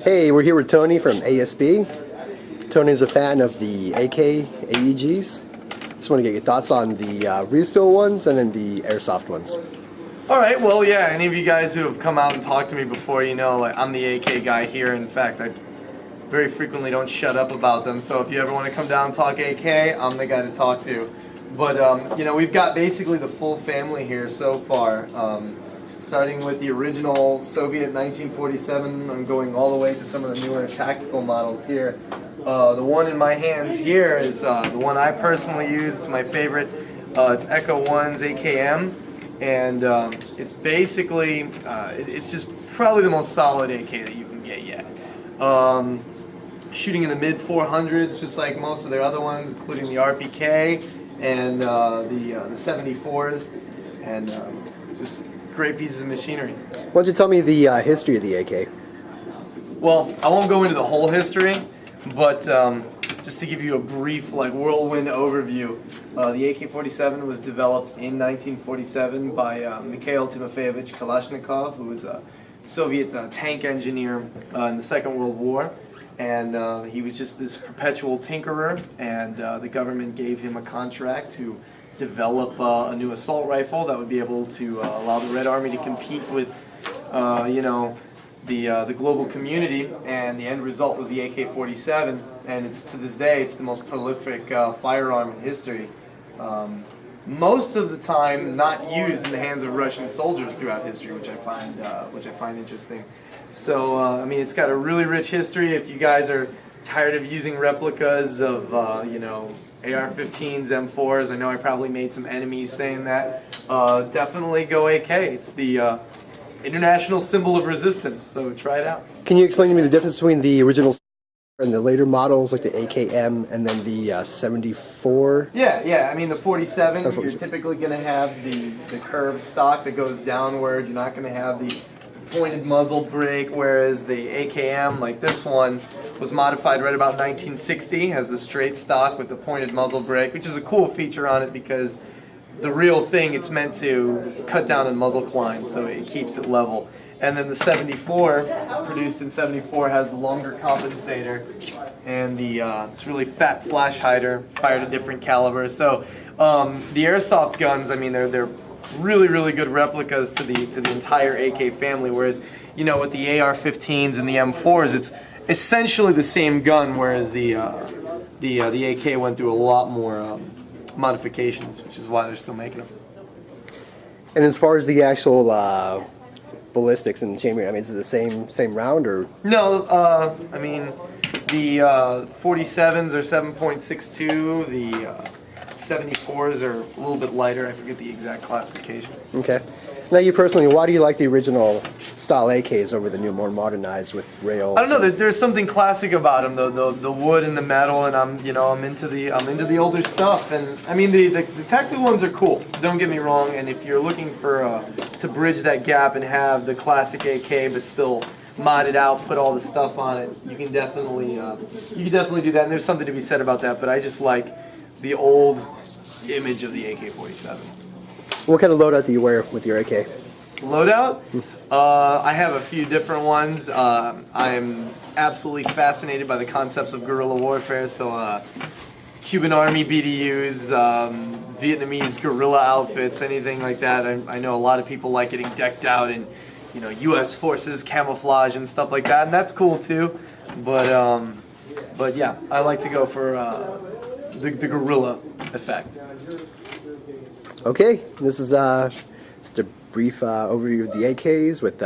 Hey, we're here with Tony from ASB. Tony's a fan of the AK AEGs. Just want to get your thoughts on the restore ones and then the Airsoft ones. Alright, well, yeah, any of you guys who have come out and talked to me before, you know, like, I'm the AK guy here. In fact, I very frequently don't shut up about them, so if you ever want to come down and talk AK, I'm the guy to talk to. But, you know, we've got basically the full family here so far, starting with the original Soviet 1947 and going all the way to some of the newer tactical models here. The one in my hands here is the one I personally use. It's my favorite. It's Echo 1's AKM, and it's basically, it's just probably the most solid AK that you can get yet. Shooting in the mid 400s, just like most of their other ones, including the RPK and the 74s, and just great pieces of machinery. Why don't you tell me the history of the AK? Well, I won't go into the whole history, but just to give you a brief, like, whirlwind overview, the AK-47 was developed in 1947 by Mikhail Timofeyevich Kalashnikov, who was a Soviet tank engineer in the Second World War. And he was just this perpetual tinkerer, and the government gave him a contract to develop a new assault rifle that would be able to allow the Red Army to compete with, you know, the global community. And the end result was the AK-47, and it's, to this day, it's the most prolific firearm in history. Most of the time not used in the hands of Russian soldiers throughout history, which I find interesting. So, I mean, it's got a really rich history. If you guys are tired of using replicas of, you know, AR-15s, M4s, I know I probably made some enemies saying that, definitely go AK. It's the international symbol of resistance, so try it out. Can you explain to me the difference between the original and the later models, like the AKM and then the 74? Yeah. I mean, the 47, you're typically going to have the curved stock that goes downward. You're not going to have the pointed muzzle brake, whereas the AKM, like this one, was modified right about 1960, has the straight stock with the pointed muzzle brake, which is a cool feature on it because the real thing, it's meant to cut down on muzzle climb, so it keeps it level. And then the 74, produced in 74, has the longer compensator and the this really fat flash hider, fired at different calibers. So the Airsoft guns, I mean, they're really good replicas to the entire AK family. Whereas, you know, with the AR-15s and the M4s, it's essentially the same gun. Whereas the AK went through a lot more modifications, which is why they're still making them. And as far as the actual ballistics and chamber, I mean, is it the same round or? No, I mean, the 47s are 7.62. The 74s are a little bit lighter. I forget the exact classification. Okay. Now, you personally, why do you like the original style AKs over the new, more modernized with rails? I don't know. There's something classic about them, the wood and the metal, and I'm into the older stuff. And I mean, the tactical ones are cool. Don't get me wrong. And if you're looking for to bridge that gap and have the classic AK, but still mod it out, put all the stuff on it, you can definitely do that. And there's something to be said about that. But I just like the old image of the AK-47. What kind of loadout do you wear with your AK? Loadout? I have a few different ones. I'm absolutely fascinated by the concepts of guerrilla warfare, so Cuban Army BDUs, Vietnamese guerrilla outfits, anything like that. I know a lot of people like getting decked out in, you know, U.S. forces camouflage and stuff like that, and that's cool too. But yeah, I like to go for the guerrilla effect. Okay, this is just a brief overview of the AKs with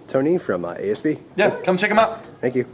Tony from ASB. Yeah, come check them out. Thank you.